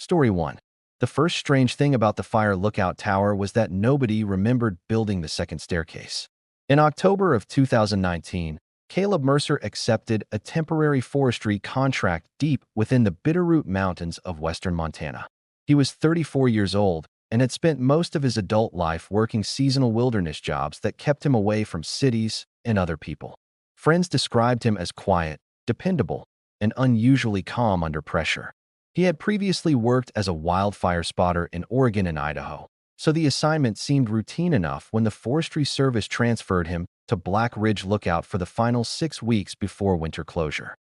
Story 1. The first strange thing about the fire lookout tower was that nobody remembered building the second staircase. In October of 2019, Caleb Mercer accepted a temporary forestry contract deep within the Bitterroot Mountains of western Montana. He was 34 years old and had spent most of his adult life working seasonal wilderness jobs that kept him away from cities and other people. Friends described him as quiet, dependable, and unusually calm under pressure. He had previously worked as a wildfire spotter in Oregon and Idaho, so the assignment seemed routine enough when the Forestry Service transferred him to Black Ridge Lookout for the final 6 weeks before winter closure.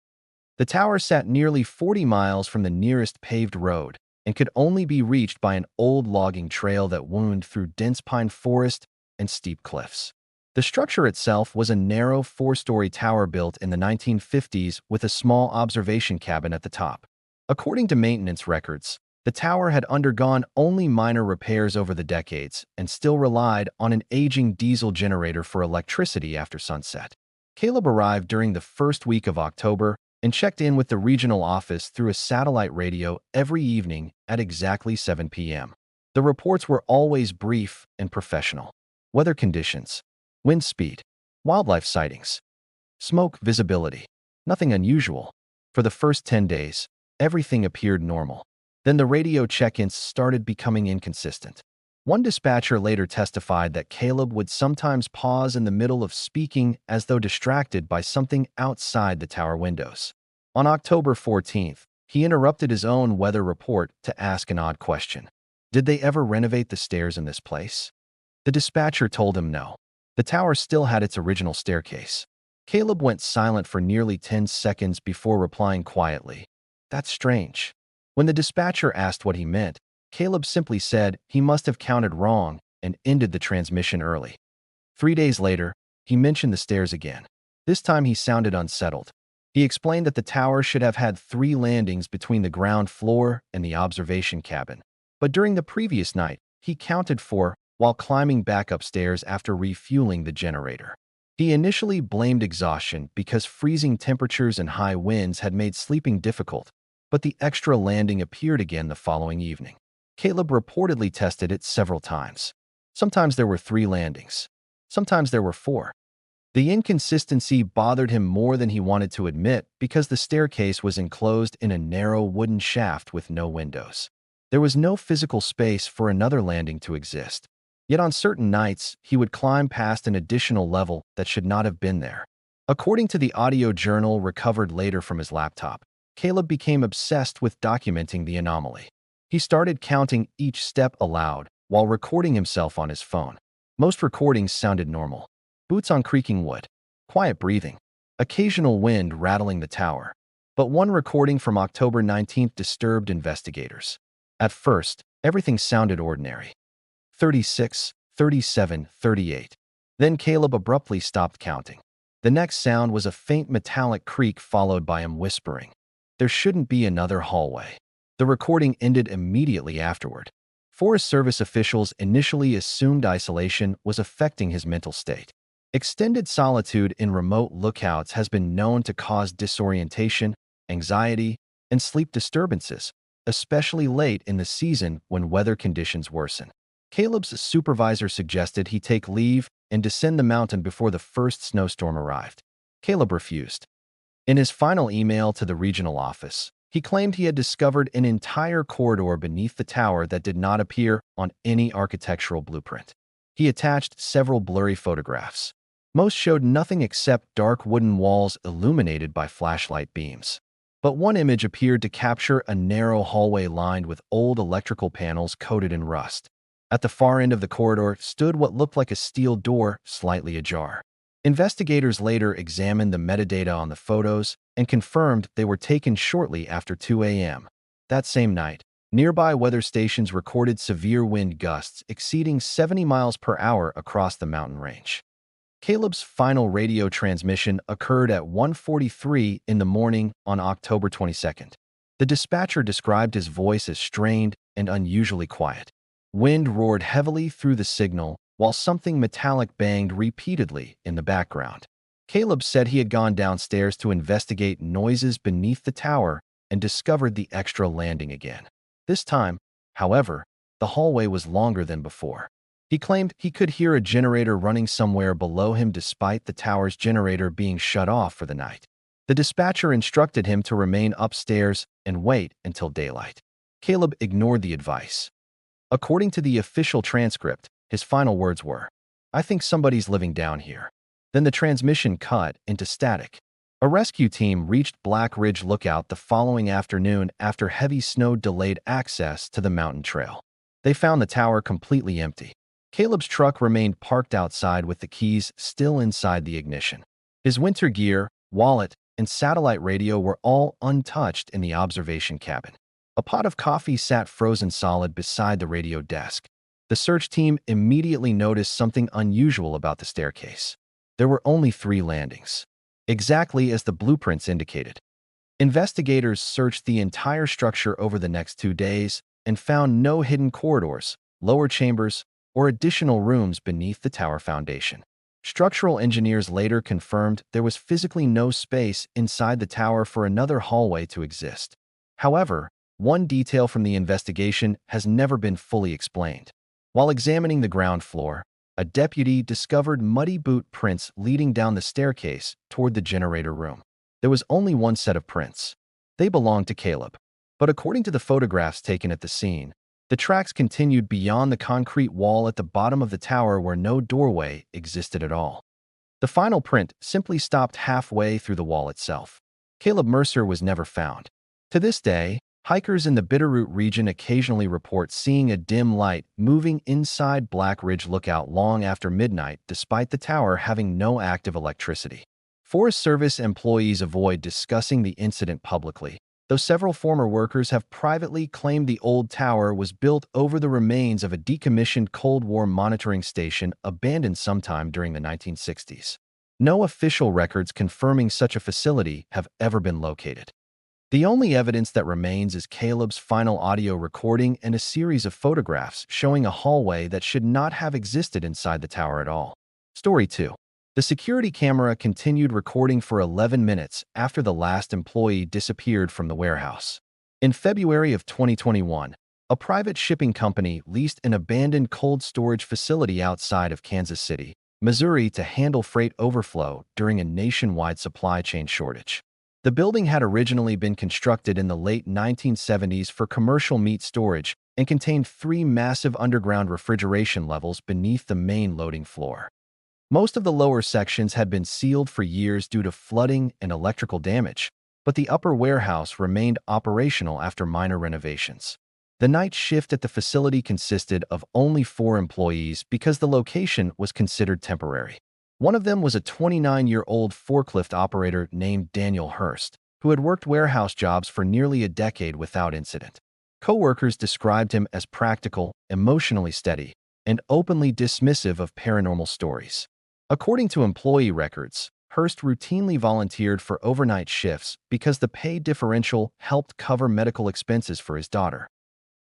The tower sat nearly 40 miles from the nearest paved road and could only be reached by an old logging trail that wound through dense pine forest and steep cliffs. The structure itself was a narrow 4-story tower built in the 1950s with a small observation cabin at the top. According to maintenance records, the tower had undergone only minor repairs over the decades and still relied on an aging diesel generator for electricity after sunset. Caleb arrived during the first week of October and checked in with the regional office through a satellite radio every evening at exactly 7 p.m. The reports were always brief and professional. Weather conditions, wind speed, wildlife sightings, smoke visibility. Nothing unusual. For the first 10 days, everything appeared normal. Then the radio check-ins started becoming inconsistent. One dispatcher later testified that Caleb would sometimes pause in the middle of speaking as though distracted by something outside the tower windows. On October 14th, he interrupted his own weather report to ask an odd question. Did they ever renovate the stairs in this place? The dispatcher told him no. The tower still had its original staircase. Caleb went silent for nearly 10 seconds before replying quietly, "That's strange." When the dispatcher asked what he meant, Caleb simply said he must have counted wrong and ended the transmission early. 3 days later, he mentioned the stairs again. This time he sounded unsettled. He explained that the tower should have had 3 landings between the ground floor and the observation cabin. But during the previous night, he counted 4 while climbing back upstairs after refueling the generator. He initially blamed exhaustion because freezing temperatures and high winds had made sleeping difficult, but the extra landing appeared again the following evening. Caleb reportedly tested it several times. Sometimes there were 3 landings. Sometimes there were 4. The inconsistency bothered him more than he wanted to admit because the staircase was enclosed in a narrow wooden shaft with no windows. There was no physical space for another landing to exist. Yet on certain nights, he would climb past an additional level that should not have been there. According to the audio journal recovered later from his laptop, Caleb became obsessed with documenting the anomaly. He started counting each step aloud while recording himself on his phone. Most recordings sounded normal. Boots on creaking wood, quiet breathing, occasional wind rattling the tower. But one recording from October 19th disturbed investigators. At first, everything sounded ordinary. 36, 37, 38. Then Caleb abruptly stopped counting. The next sound was a faint metallic creak followed by him whispering, "There shouldn't be another hallway." The recording ended immediately afterward. Forest Service officials initially assumed isolation was affecting his mental state. Extended solitude in remote lookouts has been known to cause disorientation, anxiety, and sleep disturbances, especially late in the season when weather conditions worsen. Caleb's supervisor suggested he take leave and descend the mountain before the first snowstorm arrived. Caleb refused. In his final email to the regional office, he claimed he had discovered an entire corridor beneath the tower that did not appear on any architectural blueprint. He attached several blurry photographs. Most showed nothing except dark wooden walls illuminated by flashlight beams. But one image appeared to capture a narrow hallway lined with old electrical panels coated in rust. At the far end of the corridor stood what looked like a steel door, slightly ajar. Investigators later examined the metadata on the photos and confirmed they were taken shortly after 2 a.m. That same night, nearby weather stations recorded severe wind gusts exceeding 70 miles per hour across the mountain range. Caleb's final radio transmission occurred at 1:43 in the morning on October 22nd. The dispatcher described his voice as strained and unusually quiet. Wind roared heavily through the signal, while something metallic banged repeatedly in the background. Caleb said he had gone downstairs to investigate noises beneath the tower and discovered the extra landing again. This time, however, the hallway was longer than before. He claimed he could hear a generator running somewhere below him despite the tower's generator being shut off for the night. The dispatcher instructed him to remain upstairs and wait until daylight. Caleb ignored the advice. According to the official transcript, his final words were, "I think somebody's living down here." Then the transmission cut into static. A rescue team reached Black Ridge Lookout the following afternoon after heavy snow delayed access to the mountain trail. They found the tower completely empty. Caleb's truck remained parked outside with the keys still inside the ignition. His winter gear, wallet, and satellite radio were all untouched in the observation cabin. A pot of coffee sat frozen solid beside the radio desk. The search team immediately noticed something unusual about the staircase. There were only 3 landings, exactly as the blueprints indicated. Investigators searched the entire structure over the next 2 days and found no hidden corridors, lower chambers, or additional rooms beneath the tower foundation. Structural engineers later confirmed there was physically no space inside the tower for another hallway to exist. However, one detail from the investigation has never been fully explained. While examining the ground floor, a deputy discovered muddy boot prints leading down the staircase toward the generator room. There was only one set of prints. They belonged to Caleb. But according to the photographs taken at the scene, the tracks continued beyond the concrete wall at the bottom of the tower where no doorway existed at all. The final print simply stopped halfway through the wall itself. Caleb Mercer was never found. To this day, hikers in the Bitterroot region occasionally report seeing a dim light moving inside Black Ridge Lookout long after midnight despite the tower having no active electricity. Forest Service employees avoid discussing the incident publicly, though several former workers have privately claimed the old tower was built over the remains of a decommissioned Cold War monitoring station abandoned sometime during the 1960s. No official records confirming such a facility have ever been located. The only evidence that remains is Caleb's final audio recording and a series of photographs showing a hallway that should not have existed inside the tower at all. Story 2. The security camera continued recording for 11 minutes after the last employee disappeared from the warehouse. In February of 2021, a private shipping company leased an abandoned cold storage facility outside of Kansas City, Missouri to handle freight overflow during a nationwide supply chain shortage. The building had originally been constructed in the late 1970s for commercial meat storage and contained 3 massive underground refrigeration levels beneath the main loading floor. Most of the lower sections had been sealed for years due to flooding and electrical damage, but the upper warehouse remained operational after minor renovations. The night shift at the facility consisted of only 4 employees because the location was considered temporary. One of them was a 29-year-old forklift operator named Daniel Hurst, who had worked warehouse jobs for nearly a decade without incident. Co-workers described him as practical, emotionally steady, and openly dismissive of paranormal stories. According to employee records, Hurst routinely volunteered for overnight shifts because the pay differential helped cover medical expenses for his daughter.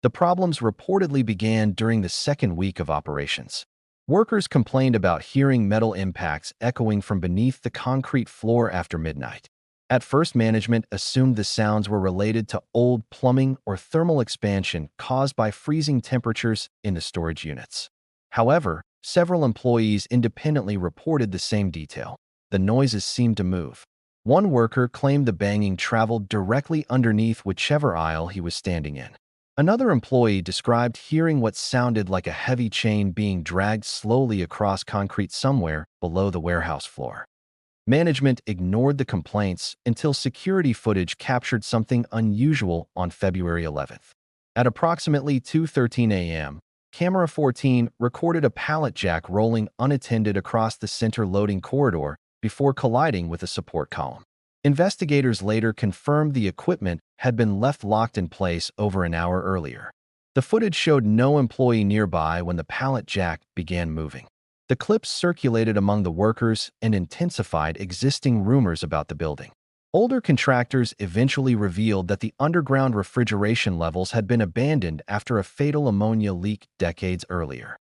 The problems reportedly began during the second week of operations. Workers complained about hearing metal impacts echoing from beneath the concrete floor after midnight. At first, management assumed the sounds were related to old plumbing or thermal expansion caused by freezing temperatures in the storage units. However, several employees independently reported the same detail. The noises seemed to move. One worker claimed the banging traveled directly underneath whichever aisle he was standing in. Another employee described hearing what sounded like a heavy chain being dragged slowly across concrete somewhere below the warehouse floor. Management ignored the complaints until security footage captured something unusual on February 11th. At approximately 2:13 a.m., Camera 14 recorded a pallet jack rolling unattended across the center loading corridor before colliding with a support column. Investigators later confirmed the equipment had been left locked in place over an hour earlier. The footage showed no employee nearby when the pallet jack began moving. The clips circulated among the workers and intensified existing rumors about the building. Older contractors eventually revealed that the underground refrigeration levels had been abandoned after a fatal ammonia leak decades earlier.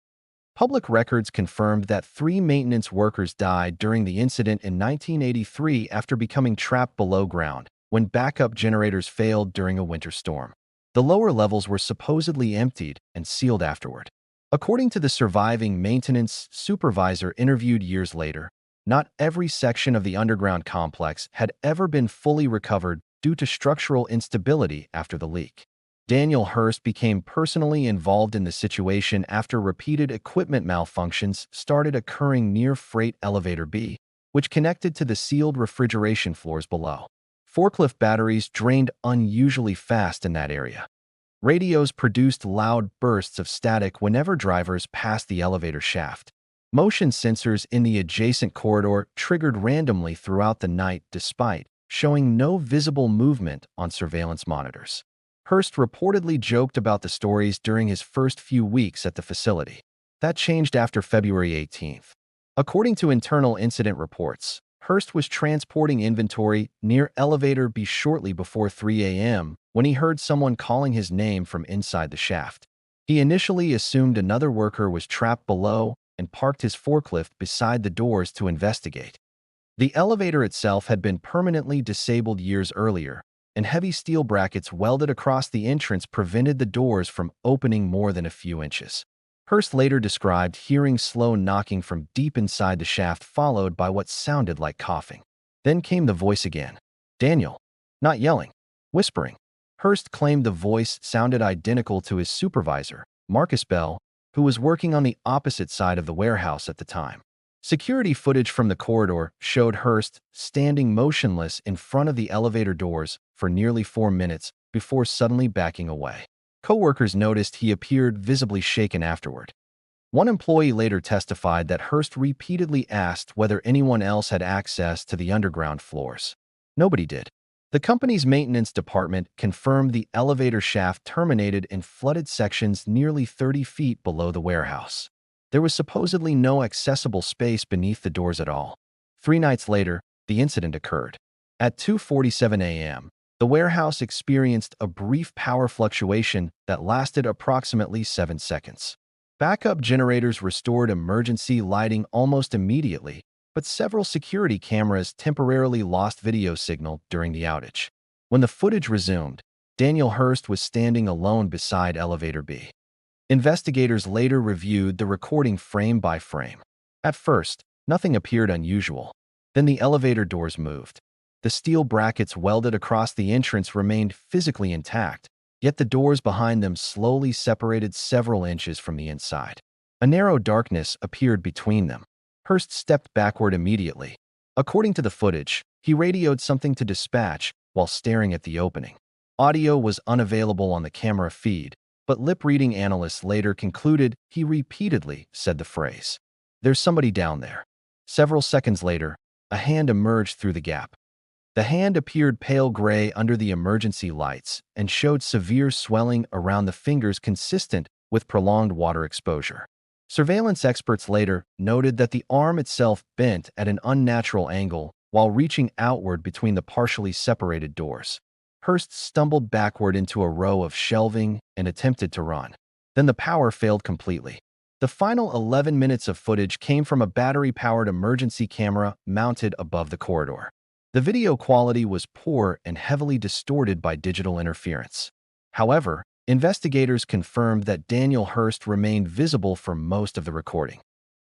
Public records confirmed that 3 maintenance workers died during the incident in 1983 after becoming trapped below ground when backup generators failed during a winter storm. The lower levels were supposedly emptied and sealed afterward. According to the surviving maintenance supervisor interviewed years later, not every section of the underground complex had ever been fully recovered due to structural instability after the leak. Daniel Hurst became personally involved in the situation after repeated equipment malfunctions started occurring near Freight Elevator B, which connected to the sealed refrigeration floors below. Forklift batteries drained unusually fast in that area. Radios produced loud bursts of static whenever drivers passed the elevator shaft. Motion sensors in the adjacent corridor triggered randomly throughout the night despite showing no visible movement on surveillance monitors. Hurst reportedly joked about the stories during his first few weeks at the facility. That changed after February 18th. According to internal incident reports, Hurst was transporting inventory near Elevator B shortly before 3 a.m. when he heard someone calling his name from inside the shaft. He initially assumed another worker was trapped below and parked his forklift beside the doors to investigate. The elevator itself had been permanently disabled years earlier, and heavy steel brackets welded across the entrance prevented the doors from opening more than a few inches. Hurst later described hearing slow knocking from deep inside the shaft followed by what sounded like coughing. Then came the voice again. Daniel. Not yelling. Whispering. Hurst claimed the voice sounded identical to his supervisor, Marcus Bell, who was working on the opposite side of the warehouse at the time. Security footage from the corridor showed Hurst standing motionless in front of the elevator doors for nearly 4 minutes before suddenly backing away. Coworkers noticed he appeared visibly shaken afterward. One employee later testified that Hurst repeatedly asked whether anyone else had access to the underground floors. Nobody did. The company's maintenance department confirmed the elevator shaft terminated in flooded sections nearly 30 feet below the warehouse. There was supposedly no accessible space beneath the doors at all. 3 nights later, the incident occurred. At 2:47 a.m., the warehouse experienced a brief power fluctuation that lasted approximately 7 seconds. Backup generators restored emergency lighting almost immediately, but several security cameras temporarily lost video signal during the outage. When the footage resumed, Daniel Hurst was standing alone beside Elevator B. Investigators later reviewed the recording frame by frame. At first, nothing appeared unusual. Then the elevator doors moved. The steel brackets welded across the entrance remained physically intact, yet the doors behind them slowly separated several inches from the inside. A narrow darkness appeared between them. Hurst stepped backward immediately. According to the footage, he radioed something to dispatch while staring at the opening. Audio was unavailable on the camera feed, but lip-reading analysts later concluded he repeatedly said the phrase, "There's somebody down there." Several seconds later, a hand emerged through the gap. The hand appeared pale gray under the emergency lights and showed severe swelling around the fingers consistent with prolonged water exposure. Surveillance experts later noted that the arm itself bent at an unnatural angle while reaching outward between the partially separated doors. Hurst stumbled backward into a row of shelving and attempted to run. Then the power failed completely. The final 11 minutes of footage came from a battery-powered emergency camera mounted above the corridor. The video quality was poor and heavily distorted by digital interference. However, investigators confirmed that Daniel Hurst remained visible for most of the recording.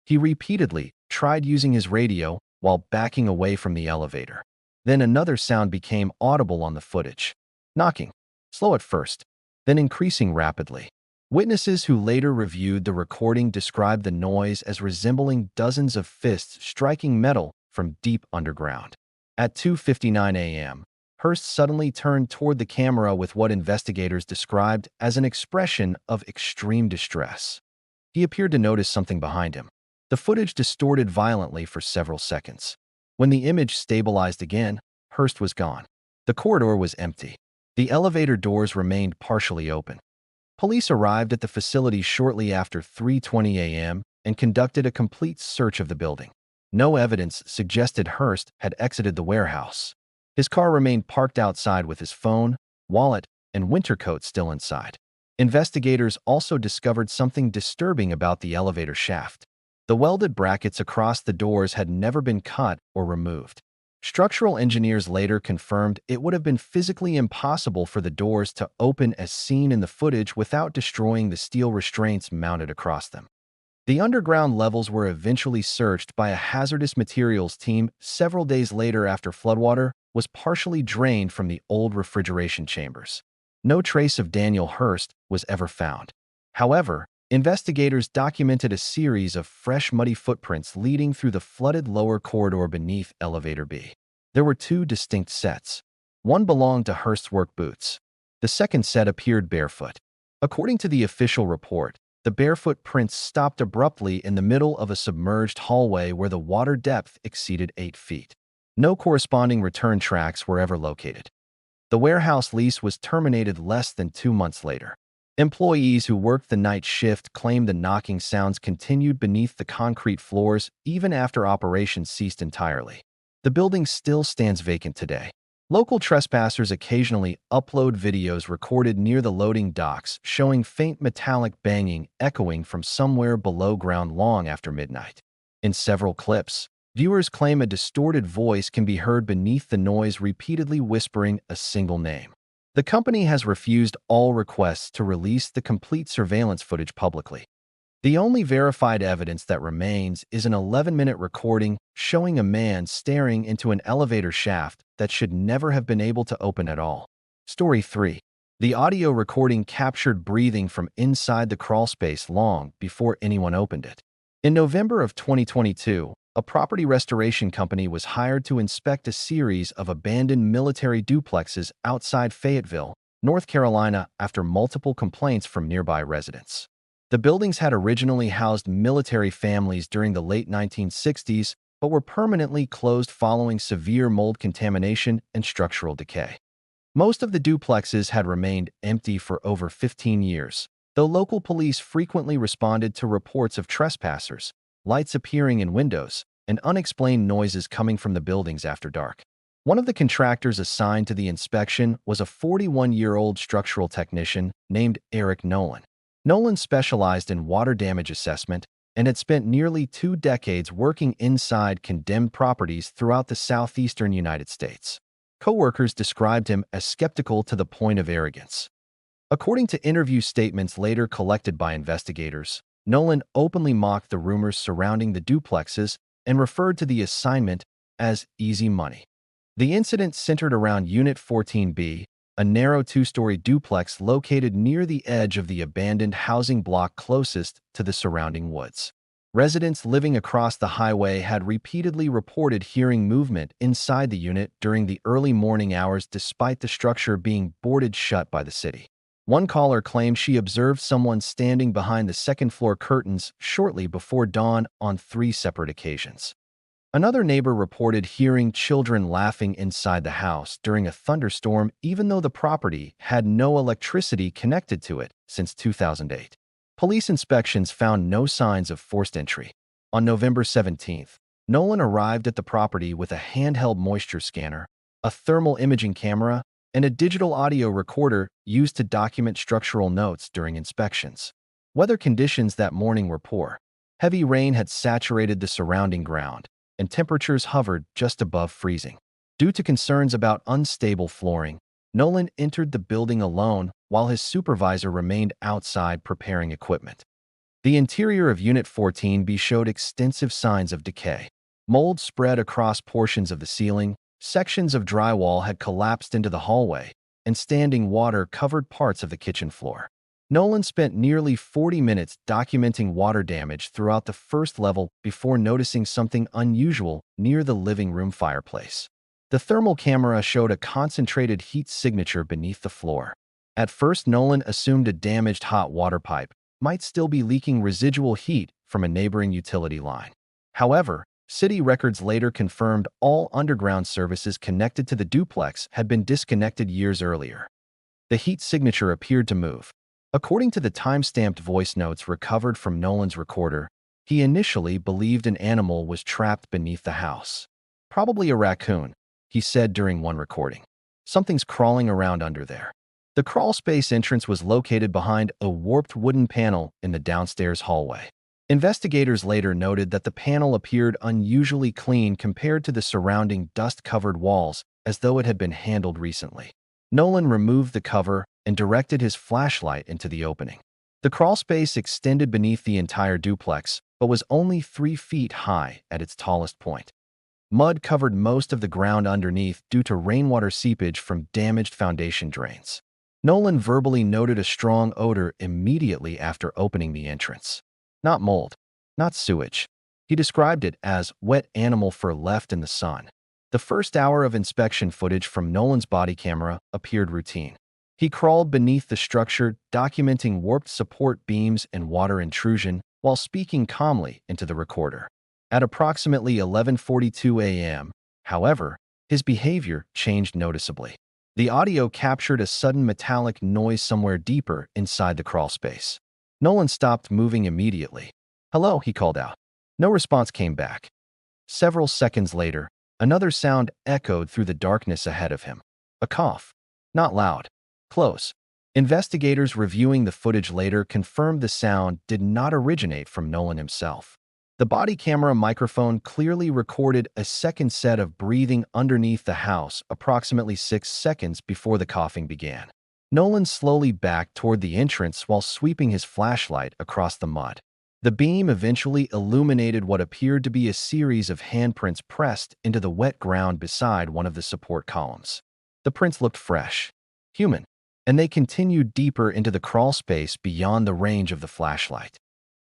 He repeatedly tried using his radio while backing away from the elevator. Then another sound became audible on the footage. Knocking. Slow at first, then increasing rapidly. Witnesses who later reviewed the recording described the noise as resembling dozens of fists striking metal from deep underground. At 2:59 a.m., Hurst suddenly turned toward the camera with what investigators described as an expression of extreme distress. He appeared to notice something behind him. The footage distorted violently for several seconds. When the image stabilized again, Hurst was gone. The corridor was empty. The elevator doors remained partially open. Police arrived at the facility shortly after 3:20 a.m. and conducted a complete search of the building. No evidence suggested Hurst had exited the warehouse. His car remained parked outside with his phone, wallet, and winter coat still inside. Investigators also discovered something disturbing about the elevator shaft. The welded brackets across the doors had never been cut or removed. Structural engineers later confirmed it would have been physically impossible for the doors to open as seen in the footage without destroying the steel restraints mounted across them. The underground levels were eventually searched by a hazardous materials team several days later after floodwater was partially drained from the old refrigeration chambers. No trace of Daniel Hurst was ever found. However, investigators documented a series of fresh muddy footprints leading through the flooded lower corridor beneath Elevator B. There were two distinct sets. One belonged to Hurst's work boots. The second set appeared barefoot. According to the official report, the barefoot prints stopped abruptly in the middle of a submerged hallway where the water depth exceeded 8 feet. No corresponding return tracks were ever located. The warehouse lease was terminated less than 2 months later. Employees who worked the night shift claimed the knocking sounds continued beneath the concrete floors even after operations ceased entirely. The building still stands vacant today. Local trespassers occasionally upload videos recorded near the loading docks showing faint metallic banging echoing from somewhere below ground long after midnight. In several clips, viewers claim a distorted voice can be heard beneath the noise repeatedly whispering a single name. The company has refused all requests to release the complete surveillance footage publicly. The only verified evidence that remains is an 11-minute recording showing a man staring into an elevator shaft that should never have been able to open at all. Story 3. The audio recording captured breathing from inside the crawlspace long before anyone opened it. In November of 2022, a property restoration company was hired to inspect a series of abandoned military duplexes outside Fayetteville, North Carolina, after multiple complaints from nearby residents. The buildings had originally housed military families during the late 1960s, but were permanently closed following severe mold contamination and structural decay. Most of the duplexes had remained empty for over 15 years, though local police frequently responded to reports of trespassers, lights appearing in windows, and unexplained noises coming from the buildings after dark. One of the contractors assigned to the inspection was a 41-year-old structural technician named Eric Nolan. Nolan specialized in water damage assessment and had spent nearly 2 decades working inside condemned properties throughout the southeastern United States. Coworkers described him as skeptical to the point of arrogance. According to interview statements later collected by investigators, Nolan openly mocked the rumors surrounding the duplexes and referred to the assignment as easy money. The incident centered around Unit 14B, a narrow 2-story duplex located near the edge of the abandoned housing block closest to the surrounding woods. Residents living across the highway had repeatedly reported hearing movement inside the unit during the early morning hours despite the structure being boarded shut by the city. One caller claimed she observed someone standing behind the second-floor curtains shortly before dawn on 3 separate occasions. Another neighbor reported hearing children laughing inside the house during a thunderstorm even though the property had no electricity connected to it since 2008. Police inspections found no signs of forced entry. On November 17th, Nolan arrived at the property with a handheld moisture scanner, a thermal imaging camera, and a digital audio recorder used to document structural notes during inspections. Weather conditions that morning were poor. Heavy rain had saturated the surrounding ground, and temperatures hovered just above freezing. Due to concerns about unstable flooring, Nolan entered the building alone while his supervisor remained outside preparing equipment. The interior of Unit 14B showed extensive signs of decay. Mold spread across portions of the ceiling, sections of drywall had collapsed into the hallway, and standing water covered parts of the kitchen floor. Nolan spent nearly 40 minutes documenting water damage throughout the first level before noticing something unusual near the living room fireplace. The thermal camera showed a concentrated heat signature beneath the floor. At first, Nolan assumed a damaged hot water pipe might still be leaking residual heat from a neighboring utility line. However, city records later confirmed all underground services connected to the duplex had been disconnected years earlier. The heat signature appeared to move. According to the time-stamped voice notes recovered from Nolan's recorder, he initially believed an animal was trapped beneath the house. Probably a raccoon, he said during one recording. Something's crawling around under there. The crawlspace entrance was located behind a warped wooden panel in the downstairs hallway. Investigators later noted that the panel appeared unusually clean compared to the surrounding dust-covered walls, as though it had been handled recently. Nolan removed the cover and directed his flashlight into the opening. The crawlspace extended beneath the entire duplex, but was only 3 feet high at its tallest point. Mud covered most of the ground underneath due to rainwater seepage from damaged foundation drains. Nolan verbally noted a strong odor immediately after opening the entrance. Not mold, not sewage. He described it as wet animal fur left in the sun. The first hour of inspection footage from Nolan's body camera appeared routine. He crawled beneath the structure, documenting warped support beams and water intrusion while speaking calmly into the recorder. At approximately 11:42 a.m., however, his behavior changed noticeably. The audio captured a sudden metallic noise somewhere deeper inside the crawlspace. Nolan stopped moving immediately. "Hello," he called out. No response came back. Several seconds later, another sound echoed through the darkness ahead of him. A cough. Not loud. Close. Investigators reviewing the footage later confirmed the sound did not originate from Nolan himself. The body camera microphone clearly recorded a second set of breathing underneath the house approximately 6 seconds before the coughing began. Nolan slowly backed toward the entrance while sweeping his flashlight across the mud. The beam eventually illuminated what appeared to be a series of handprints pressed into the wet ground beside one of the support columns. The prints looked fresh, human, and they continued deeper into the crawl space beyond the range of the flashlight.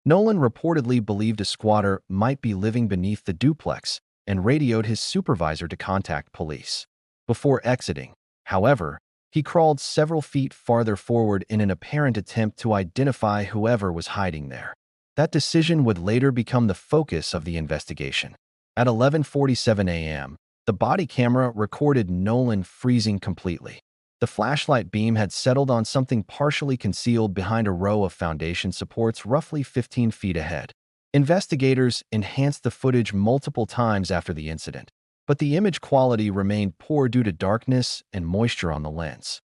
Nolan reportedly believed a squatter might be living beneath the duplex and radioed his supervisor to contact police. Before exiting, however, he crawled several feet farther forward in an apparent attempt to identify whoever was hiding there. That decision would later become the focus of the investigation. At 11:47 a.m., the body camera recorded Nolan freezing completely. The flashlight beam had settled on something partially concealed behind a row of foundation supports roughly 15 feet ahead. Investigators enhanced the footage multiple times after the incident, but the image quality remained poor due to darkness and moisture on the lens.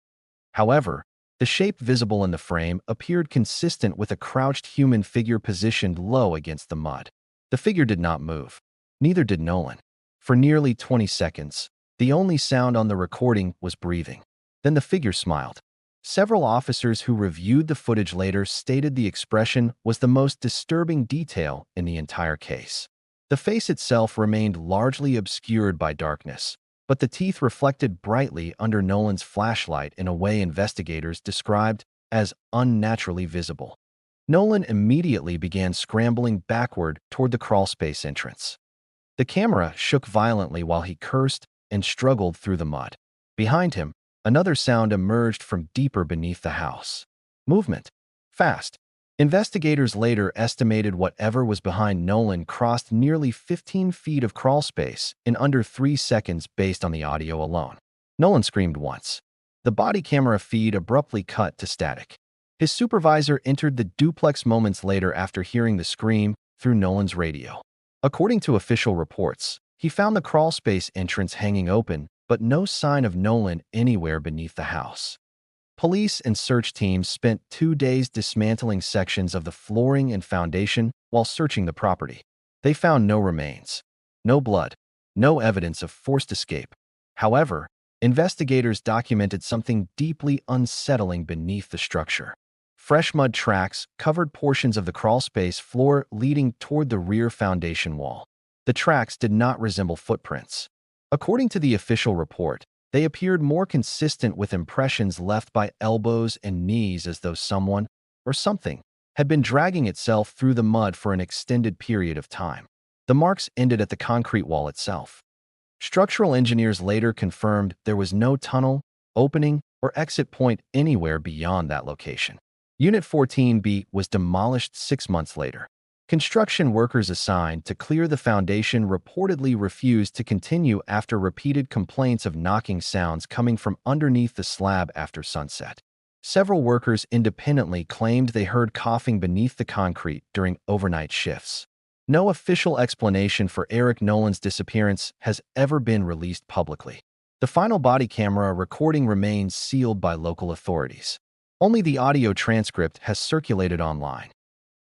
However, the shape visible in the frame appeared consistent with a crouched human figure positioned low against the mud. The figure did not move. Neither did Nolan. For nearly 20 seconds, the only sound on the recording was breathing. Then the figure smiled. Several officers who reviewed the footage later stated the expression was the most disturbing detail in the entire case. The face itself remained largely obscured by darkness, but the teeth reflected brightly under Nolan's flashlight in a way investigators described as unnaturally visible. Nolan immediately began scrambling backward toward the crawlspace entrance. The camera shook violently while he cursed and struggled through the mud. Behind him, another sound emerged from deeper beneath the house. Movement. Fast. Investigators later estimated whatever was behind Nolan crossed nearly 15 feet of crawl space in under 3 seconds based on the audio alone. Nolan screamed once. The body camera feed abruptly cut to static. His supervisor entered the duplex moments later after hearing the scream through Nolan's radio. According to official reports, he found the crawl space entrance hanging open, but no sign of Nolan anywhere beneath the house. Police and search teams spent 2 days dismantling sections of the flooring and foundation while searching the property. They found no remains, no blood, no evidence of forced escape. However, investigators documented something deeply unsettling beneath the structure. Fresh mud tracks covered portions of the crawlspace floor leading toward the rear foundation wall. The tracks did not resemble footprints. According to the official report, they appeared more consistent with impressions left by elbows and knees, as though someone, or something, had been dragging itself through the mud for an extended period of time. The marks ended at the concrete wall itself. Structural engineers later confirmed there was no tunnel, opening, or exit point anywhere beyond that location. Unit 14B was demolished 6 months later. Construction workers assigned to clear the foundation reportedly refused to continue after repeated complaints of knocking sounds coming from underneath the slab after sunset. Several workers independently claimed they heard coughing beneath the concrete during overnight shifts. No official explanation for Eric Nolan's disappearance has ever been released publicly. The final body camera recording remains sealed by local authorities. Only the audio transcript has circulated online.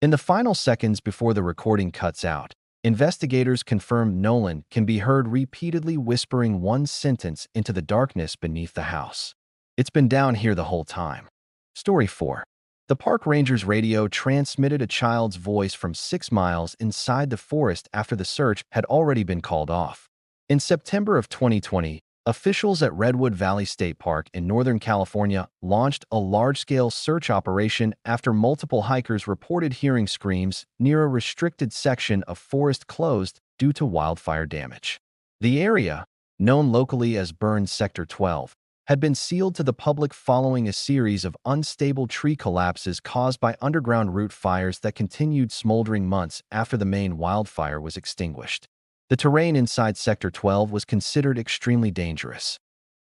In the final seconds before the recording cuts out, investigators confirmed Nolan can be heard repeatedly whispering one sentence into the darkness beneath the house. "It's been down here the whole time." Story 4. The park ranger's radio transmitted a child's voice from 6 miles inside the forest after the search had already been called off. In September of 2020, officials at Redwood Valley State Park in Northern California launched a large-scale search operation after multiple hikers reported hearing screams near a restricted section of forest closed due to wildfire damage. The area, known locally as Burn Sector 12, had been sealed to the public following a series of unstable tree collapses caused by underground root fires that continued smoldering months after the main wildfire was extinguished. The terrain inside Sector 12 was considered extremely dangerous.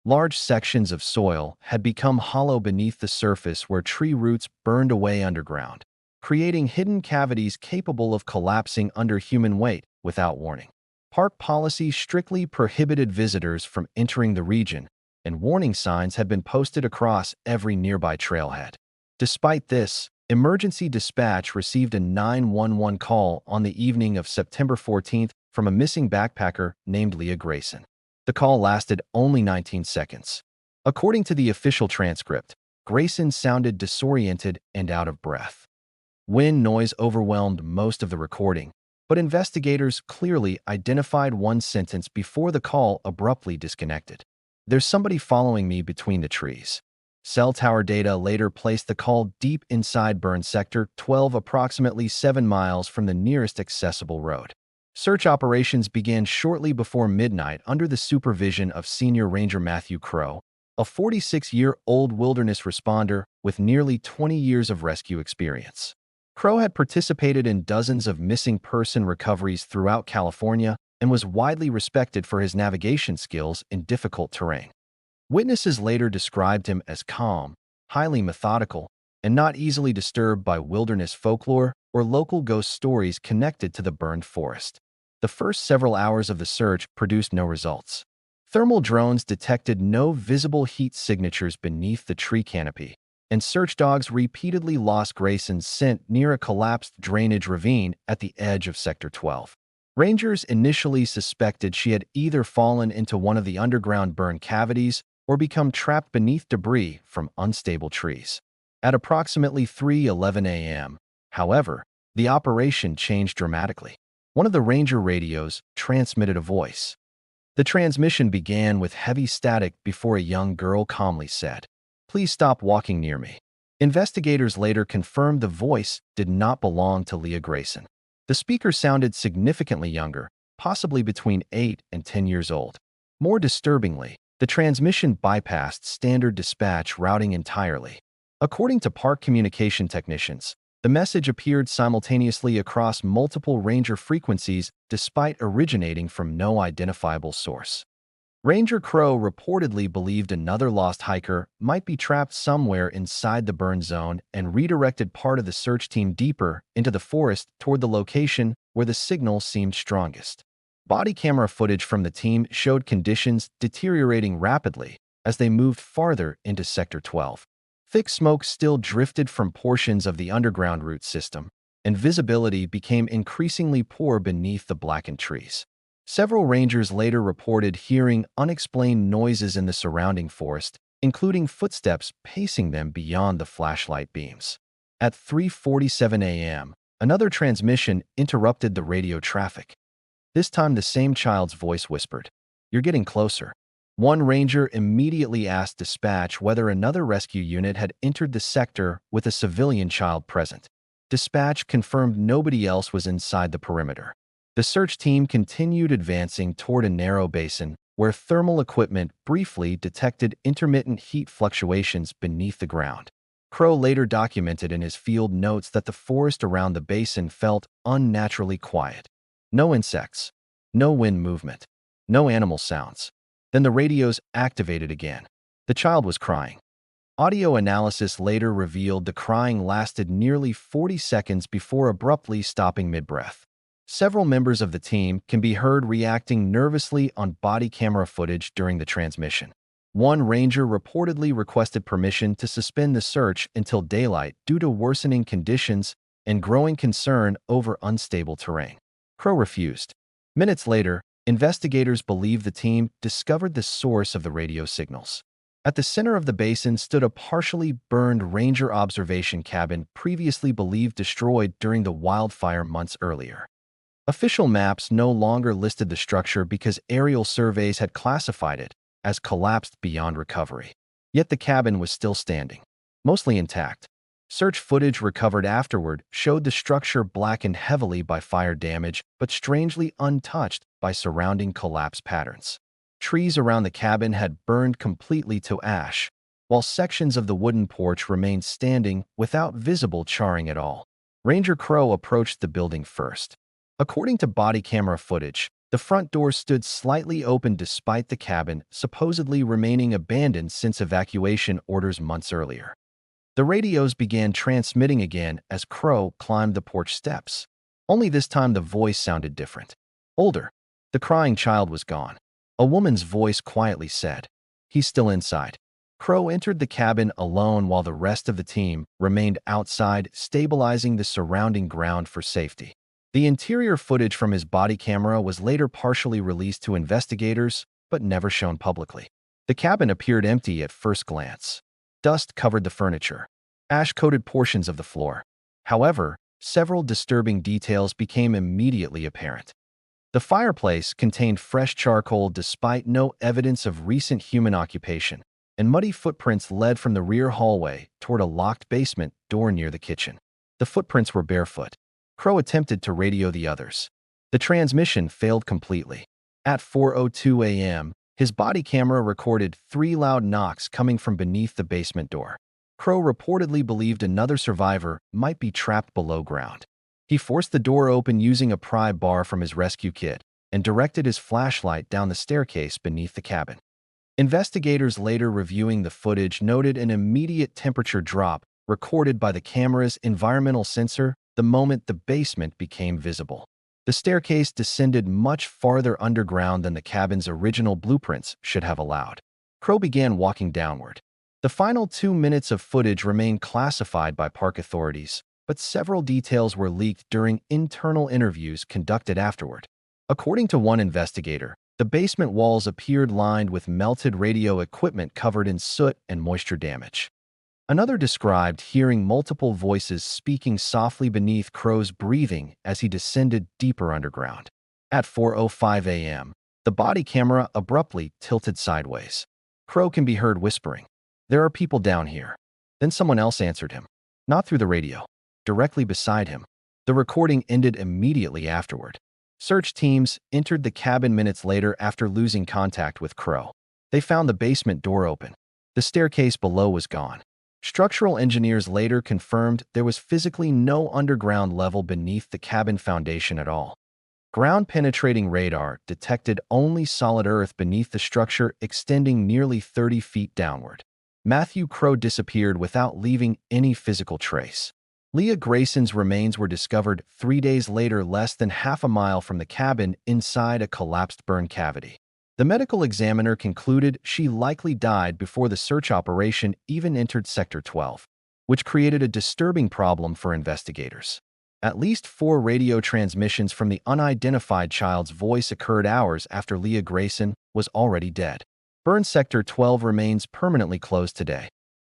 Large sections of soil had become hollow beneath the surface where tree roots burned away underground, creating hidden cavities capable of collapsing under human weight without warning. Park policy strictly prohibited visitors from entering the region, and warning signs had been posted across every nearby trailhead. Despite this, emergency dispatch received a 911 call on the evening of September 14th from a missing backpacker named Leah Grayson. The call lasted only 19 seconds. According to the official transcript, Grayson sounded disoriented and out of breath. Wind noise overwhelmed most of the recording, but investigators clearly identified one sentence before the call abruptly disconnected. "There's somebody following me between the trees." Cell tower data later placed the call deep inside Burn Sector 12, approximately 7 miles from the nearest accessible road. Search operations began shortly before midnight under the supervision of Senior Ranger Matthew Crow, a 46-year-old wilderness responder with nearly 20 years of rescue experience. Crow had participated in dozens of missing person recoveries throughout California and was widely respected for his navigation skills in difficult terrain. Witnesses later described him as calm, highly methodical, and not easily disturbed by wilderness folklore or local ghost stories connected to the burned forest. The first several hours of the search produced no results. Thermal drones detected no visible heat signatures beneath the tree canopy, and search dogs repeatedly lost Grayson's scent near a collapsed drainage ravine at the edge of Sector 12. Rangers initially suspected she had either fallen into one of the underground burn cavities or become trapped beneath debris from unstable trees. At approximately 3:11 a.m., however, the operation changed dramatically. One of the ranger radios transmitted a voice. The transmission began with heavy static before a young girl calmly said, "Please stop walking near me." Investigators later confirmed the voice did not belong to Leah Grayson. The speaker sounded significantly younger, possibly between 8 and 10 years old. More disturbingly, the transmission bypassed standard dispatch routing entirely. According to park communication technicians, the message appeared simultaneously across multiple ranger frequencies despite originating from no identifiable source. Ranger Crow reportedly believed another lost hiker might be trapped somewhere inside the burn zone and redirected part of the search team deeper into the forest toward the location where the signal seemed strongest. Body camera footage from the team showed conditions deteriorating rapidly as they moved farther into Sector 12. Thick smoke still drifted from portions of the underground root system, and visibility became increasingly poor beneath the blackened trees. Several rangers later reported hearing unexplained noises in the surrounding forest, including footsteps pacing them beyond the flashlight beams. At 3:47 a.m., another transmission interrupted the radio traffic. This time the same child's voice whispered, "You're getting closer." One ranger immediately asked dispatch whether another rescue unit had entered the sector with a civilian child present. Dispatch confirmed nobody else was inside the perimeter. The search team continued advancing toward a narrow basin where thermal equipment briefly detected intermittent heat fluctuations beneath the ground. Crow later documented in his field notes that the forest around the basin felt unnaturally quiet. No insects, no wind movement, no animal sounds. Then the radios activated again. The child was crying. Audio analysis later revealed the crying lasted nearly 40 seconds before abruptly stopping mid-breath. Several members of the team can be heard reacting nervously on body camera footage during the transmission. One ranger reportedly requested permission to suspend the search until daylight due to worsening conditions and growing concern over unstable terrain. Crow refused. Minutes later, investigators believe the team discovered the source of the radio signals. At the center of the basin stood a partially burned ranger observation cabin previously believed destroyed during the wildfire months earlier. Official maps no longer listed the structure because aerial surveys had classified it as collapsed beyond recovery. Yet the cabin was still standing, mostly intact. Search footage recovered afterward showed the structure blackened heavily by fire damage but strangely untouched by surrounding collapse patterns. Trees around the cabin had burned completely to ash, while sections of the wooden porch remained standing without visible charring at all. Ranger Crow approached the building first. According to body camera footage, the front door stood slightly open despite the cabin supposedly remaining abandoned since evacuation orders months earlier. The radios began transmitting again as Crow climbed the porch steps. Only this time the voice sounded different. Older. The crying child was gone. A woman's voice quietly said, "He's still inside." Crow entered the cabin alone while the rest of the team remained outside, stabilizing the surrounding ground for safety. The interior footage from his body camera was later partially released to investigators, but never shown publicly. The cabin appeared empty at first glance. Dust covered the furniture. Ash coated portions of the floor. However, several disturbing details became immediately apparent. The fireplace contained fresh charcoal despite no evidence of recent human occupation, and muddy footprints led from the rear hallway toward a locked basement door near the kitchen. The footprints were barefoot. Crow attempted to radio the others. The transmission failed completely. At 4:02 a.m., his body camera recorded 3 loud knocks coming from beneath the basement door. Crow reportedly believed another survivor might be trapped below ground. He forced the door open using a pry bar from his rescue kit and directed his flashlight down the staircase beneath the cabin. Investigators later reviewing the footage noted an immediate temperature drop recorded by the camera's environmental sensor the moment the basement became visible. The staircase descended much farther underground than the cabin's original blueprints should have allowed. Crow began walking downward. The final 2 minutes of footage remained classified by park authorities, but several details were leaked during internal interviews conducted afterward. According to one investigator, the basement walls appeared lined with melted radio equipment covered in soot and moisture damage. Another described hearing multiple voices speaking softly beneath Crow's breathing as he descended deeper underground. At 4:05 a.m., the body camera abruptly tilted sideways. Crow can be heard whispering, "There are people down here." Then someone else answered him, not through the radio, directly beside him. The recording ended immediately afterward. Search teams entered the cabin minutes later after losing contact with Crow. They found the basement door open. The staircase below was gone. Structural engineers later confirmed there was physically no underground level beneath the cabin foundation at all. Ground-penetrating radar detected only solid earth beneath the structure extending nearly 30 feet downward. Matthew Crow disappeared without leaving any physical trace. Leah Grayson's remains were discovered 3 days later less than half a mile from the cabin inside a collapsed burn cavity. The medical examiner concluded she likely died before the search operation even entered Sector 12, which created a disturbing problem for investigators. At least 4 radio transmissions from the unidentified child's voice occurred hours after Leah Grayson was already dead. Burn Sector 12 remains permanently closed today.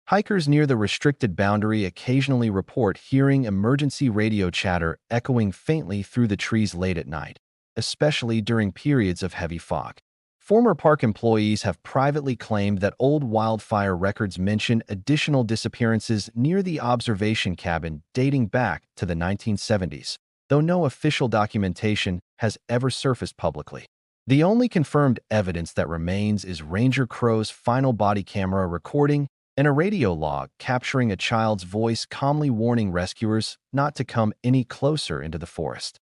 Hikers near the restricted boundary occasionally report hearing emergency radio chatter echoing faintly through the trees late at night, especially during periods of heavy fog. Former park employees have privately claimed that old wildfire records mention additional disappearances near the observation cabin dating back to the 1970s, though no official documentation has ever surfaced publicly. The only confirmed evidence that remains is Ranger Crow's final body camera recording and a radio log capturing a child's voice calmly warning rescuers not to come any closer into the forest.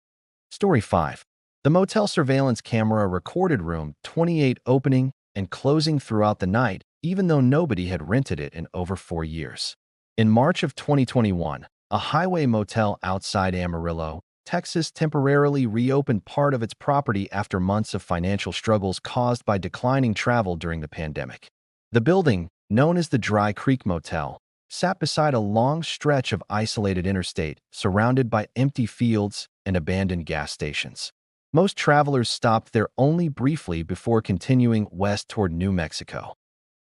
Story 5. The motel surveillance camera recorded room 28 opening and closing throughout the night, even though nobody had rented it in over 4 years. In March of 2021, a highway motel outside Amarillo, Texas temporarily reopened part of its property after months of financial struggles caused by declining travel during the pandemic. The building, known as the Dry Creek Motel, sat beside a long stretch of isolated interstate surrounded by empty fields and abandoned gas stations. Most travelers stopped there only briefly before continuing west toward New Mexico.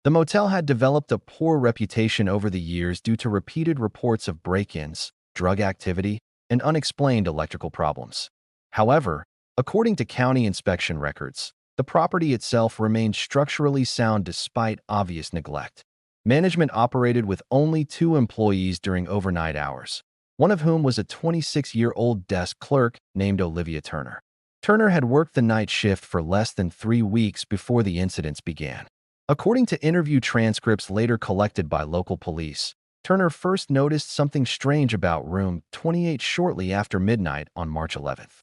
The motel had developed a poor reputation over the years due to repeated reports of break-ins, drug activity, and unexplained electrical problems. However, according to county inspection records, the property itself remained structurally sound despite obvious neglect. Management operated with only 2 employees during overnight hours, one of whom was a 26-year-old desk clerk named Olivia Turner. Turner had worked the night shift for less than 3 weeks before the incidents began. According to interview transcripts later collected by local police, Turner first noticed something strange about room 28 shortly after midnight on March 11th.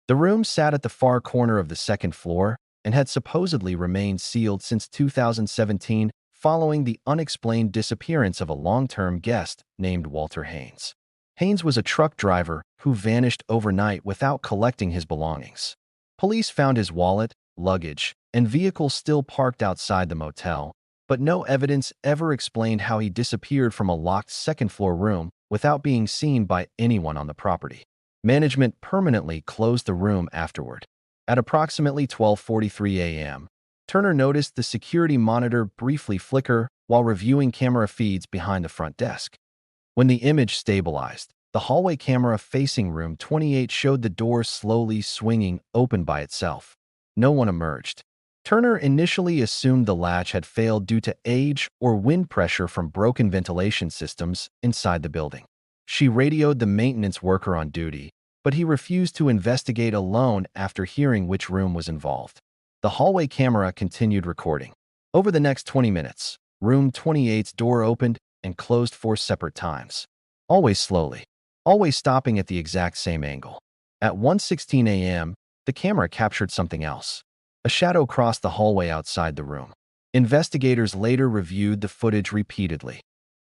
The room sat at the far corner of the second floor and had supposedly remained sealed since 2017 following the unexplained disappearance of a long-term guest named Walter Haynes. Haynes was a truck driver who vanished overnight without collecting his belongings. Police found his wallet, luggage, and vehicle still parked outside the motel, but no evidence ever explained how he disappeared from a locked second-floor room without being seen by anyone on the property. Management permanently closed the room afterward. At approximately 12:43 a.m., Turner noticed the security monitor briefly flicker while reviewing camera feeds behind the front desk. When the image stabilized, the hallway camera facing room 28 showed the door slowly swinging open by itself. No one emerged. Turner initially assumed the latch had failed due to age or wind pressure from broken ventilation systems inside the building. She radioed the maintenance worker on duty, but he refused to investigate alone after hearing which room was involved. The hallway camera continued recording. Over the next 20 minutes, room 28's door opened and closed 4 separate times. Always slowly, always stopping at the exact same angle. At 1:16 a.m., the camera captured something else. A shadow crossed the hallway outside the room. Investigators later reviewed the footage repeatedly.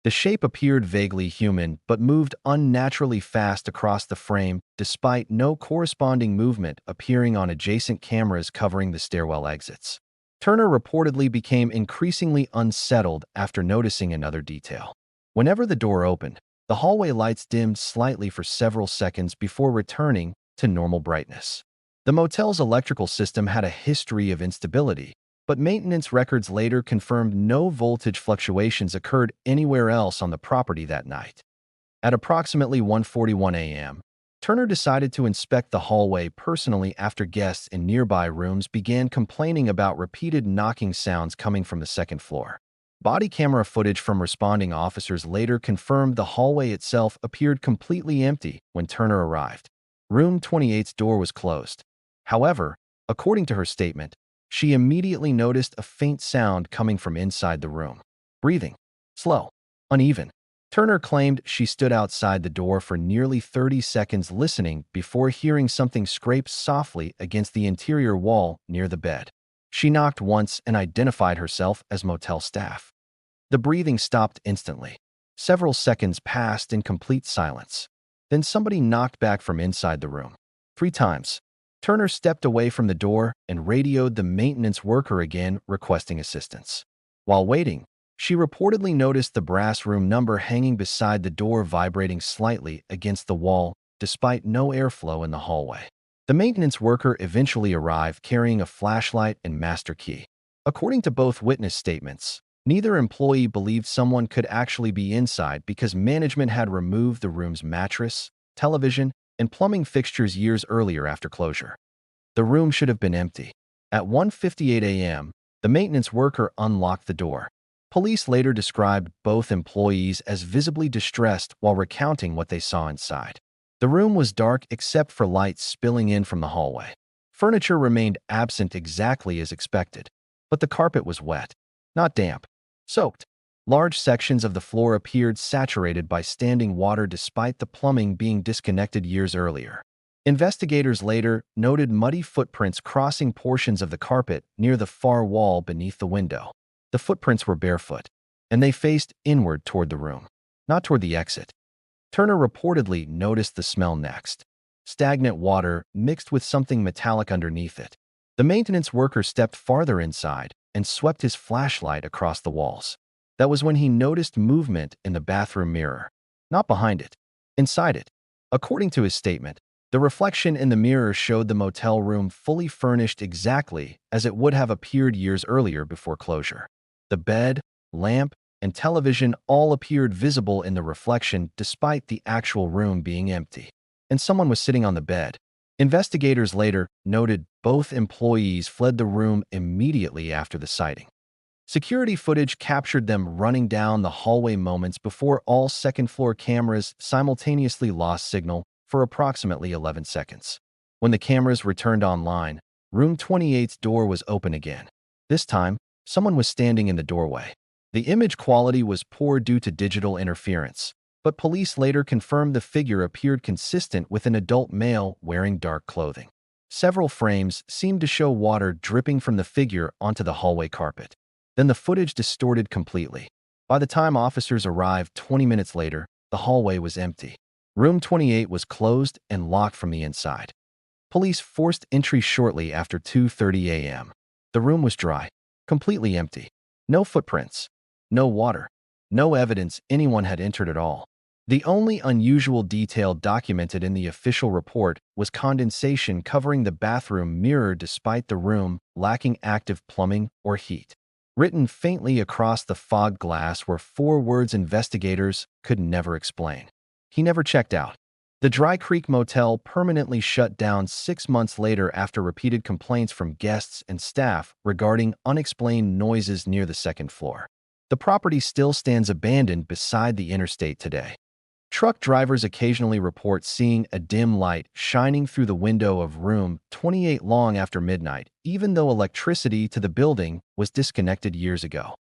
The shape appeared vaguely human but moved unnaturally fast across the frame despite no corresponding movement appearing on adjacent cameras covering the stairwell exits. Turner reportedly became increasingly unsettled after noticing another detail. Whenever the door opened, the hallway lights dimmed slightly for several seconds before returning to normal brightness. The motel's electrical system had a history of instability, but maintenance records later confirmed no voltage fluctuations occurred anywhere else on the property that night. At approximately 1:41 a.m., Turner decided to inspect the hallway personally after guests in nearby rooms began complaining about repeated knocking sounds coming from the second floor. Body camera footage from responding officers later confirmed the hallway itself appeared completely empty when Turner arrived. Room 28's door was closed. However, according to her statement, she immediately noticed a faint sound coming from inside the room. Breathing. Slow. Uneven. Turner claimed she stood outside the door for nearly 30 seconds listening before hearing something scrape softly against the interior wall near the bed. She knocked once and identified herself as motel staff. The breathing stopped instantly. Several seconds passed in complete silence. Then somebody knocked back from inside the room. 3 times. Turner stepped away from the door and radioed the maintenance worker again, requesting assistance. While waiting, she reportedly noticed the brass room number hanging beside the door vibrating slightly against the wall, despite no airflow in the hallway. The maintenance worker eventually arrived carrying a flashlight and master key. According to both witness statements, neither employee believed someone could actually be inside because management had removed the room's mattress, television, and plumbing fixtures years earlier after closure. The room should have been empty. At 1:58 a.m., the maintenance worker unlocked the door. Police later described both employees as visibly distressed while recounting what they saw inside. The room was dark except for lights spilling in from the hallway. Furniture remained absent exactly as expected, but the carpet was wet, not damp, soaked. Large sections of the floor appeared saturated by standing water despite the plumbing being disconnected years earlier. Investigators later noted muddy footprints crossing portions of the carpet near the far wall beneath the window. The footprints were barefoot, and they faced inward toward the room, not toward the exit. Turner reportedly noticed the smell next. Stagnant water mixed with something metallic underneath it. The maintenance worker stepped farther inside and swept his flashlight across the walls. That was when he noticed movement in the bathroom mirror, not behind it, inside it. According to his statement, the reflection in the mirror showed the motel room fully furnished exactly as it would have appeared years earlier before closure. The bed, lamp, and television all appeared visible in the reflection despite the actual room being empty. And someone was sitting on the bed. Investigators later noted both employees fled the room immediately after the sighting. Security footage captured them running down the hallway moments before all second-floor cameras simultaneously lost signal for approximately 11 seconds. When the cameras returned online, room 28's door was open again. This time, someone was standing in the doorway. The image quality was poor due to digital interference, but police later confirmed the figure appeared consistent with an adult male wearing dark clothing. Several frames seemed to show water dripping from the figure onto the hallway carpet. Then the footage distorted completely. By the time officers arrived 20 minutes later, the hallway was empty. Room 28 was closed and locked from the inside. Police forced entry shortly after 2:30 a.m. The room was dry, completely empty. No footprints, no water, no evidence anyone had entered at all. The only unusual detail documented in the official report was condensation covering the bathroom mirror despite the room lacking active plumbing or heat. Written faintly across the fogged glass were 4 words investigators could never explain. He never checked out. The Dry Creek Motel permanently shut down 6 months later after repeated complaints from guests and staff regarding unexplained noises near the second floor. The property still stands abandoned beside the interstate today. Truck drivers occasionally report seeing a dim light shining through the window of room 28 long after midnight, even though electricity to the building was disconnected years ago.